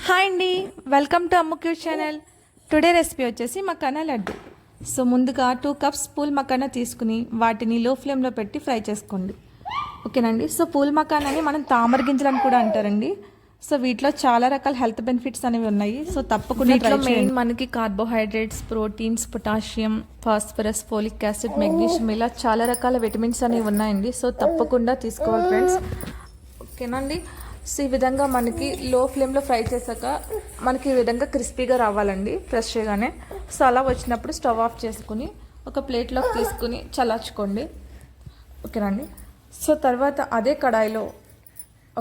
Hi అండి, welcome to Ammu cute channel. Today recipe వచ్చేసి makhana laddu. So ముందుగా 2 కప్స్ పూల్ మకానా తీసుకుని వాటిని లో ఫ్లేమ్లో పెట్టి ఫ్రై చేసుకోండి. ఓకేనండి. సో పూల్ మకానాని మనం తామర గింజలని కూడా అంటారండి. సో వీటిలో చాలా రకాల హెల్త్ బెనిఫిట్స్ అనేవి ఉన్నాయి. సో తప్పకుండా ట్రై చేయండి. మనకి carbohydrates, proteins, potassium, phosphorus, folic acid, magnesium ఇలా చాలా రకాల విటమిన్స్ అనేవి ఉన్నాయండి. సో తప్పకుండా తీసుకోవాలి ఫ్రెండ్స్. ఓకేనండి. సో ఈ విధంగా మనకి లో ఫ్లేమ్లో ఫ్రై చేశాక మనకి ఈ విధంగా క్రిస్పీగా రావాలండి ఫ్రెష్ చేయగానే. సో అలా వచ్చినప్పుడు స్టవ్ ఆఫ్ చేసుకుని ఒక ప్లేట్లోకి తీసుకుని చల్లార్చుకోండి. ఓకేనండి. సో తర్వాత అదే కడాయిలో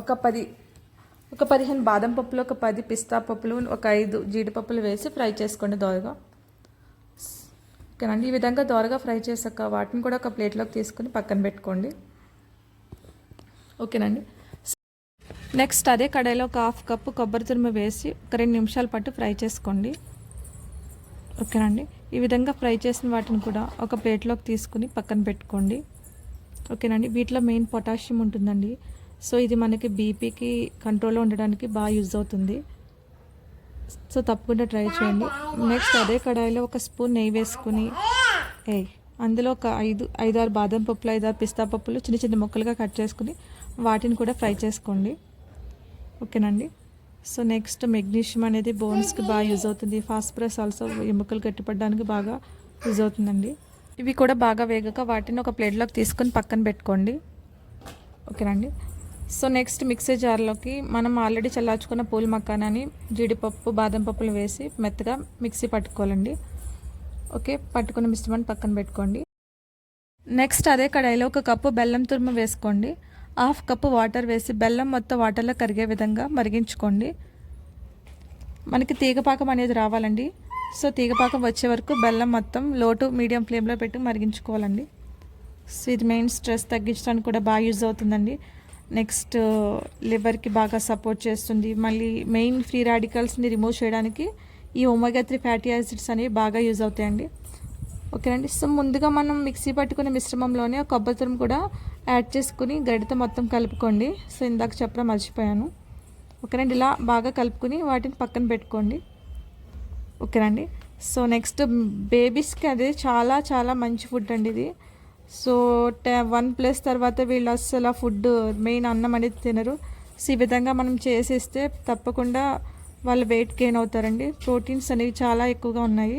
ఒక 15 బాదం పప్పులు, ఒక 10 పిస్తా పప్పులు, ఒక 5 జీడిపప్పులు వేసి ఫ్రై చేసుకోండి దోరగా. ఓకేనండి. ఈ విధంగా దోరగా ఫ్రై చేశాక వాటిని కూడా ఒక ప్లేట్లోకి తీసుకుని పక్కన పెట్టుకోండి. ఓకేనండి. నెక్స్ట్ అదే కడాయిలో ఒక 1/2 కప్పు కొబ్బరి తురుము వేసి ఒక 2 నిమిషాల పాటు ఫ్రై చేసుకోండి. ఓకేనండి. ఈ విధంగా ఫ్రై చేసిన వాటిని కూడా ఒక ప్లేట్లోకి తీసుకుని పక్కన పెట్టుకోండి. ఓకేనండి. వీటిలో మెయిన్ పొటాషియం ఉంటుందండి. సో ఇది మనకి బీపీకి కంట్రోల్లో ఉండడానికి బాగా యూజ్ అవుతుంది. సో తప్పకుండా ట్రై చేయండి. నెక్స్ట్ అదే కడాయిలో ఒక స్పూన్ నెయ్యి వేసుకుని అందులో ఒక 5-6 బాదం పప్పులు, 5-6 పిస్తా పప్పులు చిన్న చిన్న ముక్కలుగా కట్ చేసుకుని వాటిని కూడా ఫ్రై చేసుకోండి. ఓకేనండి. సో నెక్స్ట్ మెగ్నీషియం అనేది బోన్స్కి బాగా యూజ్ అవుతుంది. ఫాస్ఫరస్ ఆల్సో ఎముకలు గట్టిపడడానికి బాగా యూజ్ అవుతుందండి. ఇవి కూడా బాగా వేగక వాటిని ఒక ప్లేట్లోకి తీసుకొని పక్కన పెట్టుకోండి. ఓకేనండి. సో నెక్స్ట్ మిక్సీ జార్లోకి మనం ఆల్రెడీ చల్లార్చుకున్న పూల మకానాని, జీడిపప్పు, బాదం పప్పులు వేసి మెత్తగా మిక్సీ పట్టుకోవాలండి. ఓకే, పట్టుకున్న మిశ్రమాన్ని పక్కన పెట్టుకోండి. నెక్స్ట్ అదే కడాయిలో ఒక కప్పు బెల్లం తురుము వేసుకోండి. 1/2 కప్పు వాటర్ వేసి బెల్లం మొత్తం వాటర్లో కరిగే విధంగా మరిగించుకోండి. మనకి తీగపాకం అనేది రావాలండి. సో తీగపాకం వచ్చే వరకు బెల్లం మొత్తం లో టు మీడియం ఫ్లేమ్లో పెట్టి మరిగించుకోవాలండి. సో ఇది మెయిన్ స్ట్రెస్ తగ్గించడానికి కూడా బాగా యూజ్ అవుతుందండి. నెక్స్ట్ లివర్కి బాగా సపోర్ట్ చేస్తుంది. మళ్ళీ మెయిన్ ఫ్రీ రాడికల్స్ని రిమూవ్ చేయడానికి ఈ ఒమేగా 3 ఫ్యాటీ యాసిడ్స్ అనేవి బాగా యూజ్ అవుతాయండి. ఓకేనండి. సో ముందుగా మనం మిక్సీ పట్టుకునే మిశ్రమంలోనే కొబ్బరి తురుము కూడా యాడ్ చేసుకుని గరిటెతో మొత్తం కలుపుకోండి. సో ఇందాక చెప్పడం మర్చిపోయాను. ఓకేనండి. ఇలా బాగా కలుపుకుని వాటిని పక్కన పెట్టుకోండి. ఓకేనండి. సో నెక్స్ట్ బేబీస్కి అది చాలా చాలా మంచి ఫుడ్ అండి ఇది. సో 1+ తర్వాత వీళ్ళు అస్సలు ఫుడ్ మెయిన్ అన్నం అనేది తినరు. సో ఈ విధంగా మనం చేసేస్తే తప్పకుండా వాళ్ళు వెయిట్ గెయిన్ అవుతారండి. ప్రోటీన్స్ అనేవి చాలా ఎక్కువగా ఉన్నాయి.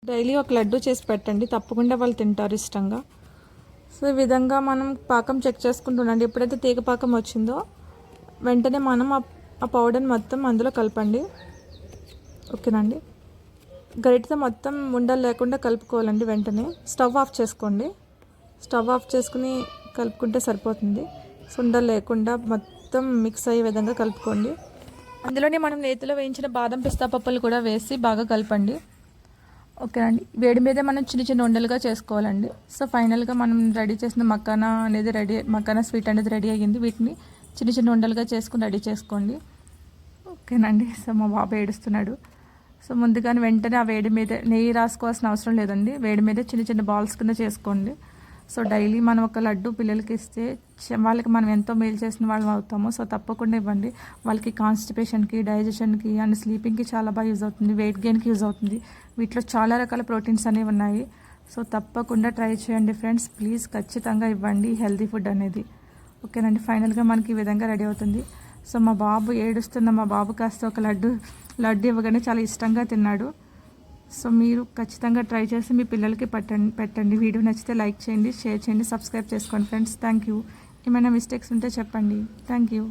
డైలీ ఒక లడ్డు చేసి పెట్టండి, తప్పకుండా వాళ్ళు తింటారు ఇష్టంగా. సో ఈ విధంగా మనం పాకం చెక్ చేసుకుంటుండండి. ఎప్పుడైతే తీగ పాకం వచ్చిందో వెంటనే మనం ఆ పౌడర్ని మొత్తం అందులో కలపండి. ఓకేనండి. గరిటెతో మొత్తం ఉండలు లేకుండా కలుపుకోవాలండి. వెంటనే స్టవ్ ఆఫ్ చేసుకోండి. స్టవ్ ఆఫ్ చేసుకుని కలుపుకుంటే సరిపోతుంది. ఉండలు లేకుండా మొత్తం మిక్స్ అయ్యే విధంగా కలుపుకోండి. అందులోనే మనం నేతిలో వేయించిన బాదం పిస్తా పప్పులు కూడా వేసి బాగా కలపండి. ఓకేనండి. వేడి మీదే మనం చిన్న చిన్న ఉండలుగా చేసుకోవాలండి. సో ఫైనల్గా మనం రెడీ చేసిన మకానా స్వీట్ అనేది రెడీ అయ్యింది. వీటిని చిన్న చిన్న ఉండలుగా చేసుకుని రెడీ చేసుకోండి. ఓకేనండి. సో మా బాబు ఏడుస్తున్నాడు. సో ముందుగానే వెంటనే ఆ వేడి మీద నెయ్యి రాసుకోవాల్సిన అవసరం లేదండి. వేడి మీద చిన్న చిన్న బాల్స్ కింద చేసుకోండి. సో డైలీ మనం ఒక లడ్డు పిల్లలకి ఇస్తే వాళ్ళకి మనం ఎంతో మేలు చేసిన వాళ్ళం అవుతాము. సో తప్పకుండా ఇవ్వండి. వాళ్ళకి కాన్స్టిపేషన్కి, డైజెషన్కి అండ్ స్లీపింగ్కి చాలా బాగా యూజ్ అవుతుంది. వెయిట్ గెయిన్కి యూజ్ అవుతుంది. వీటిలో చాలా రకాల ప్రోటీన్స్ అనేవి ఉన్నాయి. సో తప్పకుండా ట్రై చేయండి ఫ్రెండ్స్. ప్లీజ్ ఖచ్చితంగా ఇవ్వండి హెల్తీ ఫుడ్ అనేది. ఓకేనండి. ఫైనల్గా మనకి ఈ విధంగా రెడీ అవుతుంది. సో మా బాబు ఏడుస్తున్న మా బాబు కాస్త ఒక లడ్డు ఇవ్వగానే చాలా ఇష్టంగా తిన్నాడు. సో మీరు ఖచ్చితంగా ట్రై చేసి మీ పిల్లలకి పెట్టండి. వీడియో నచ్చితే లైక్ చేయండి, షేర్ చేయండి, సబ్స్క్రైబ్ చేసుకోండి ఫ్రెండ్స్. Thank you. ఏమైనా మిస్టేక్స్ ఉంటే చెప్పండి. Thank you.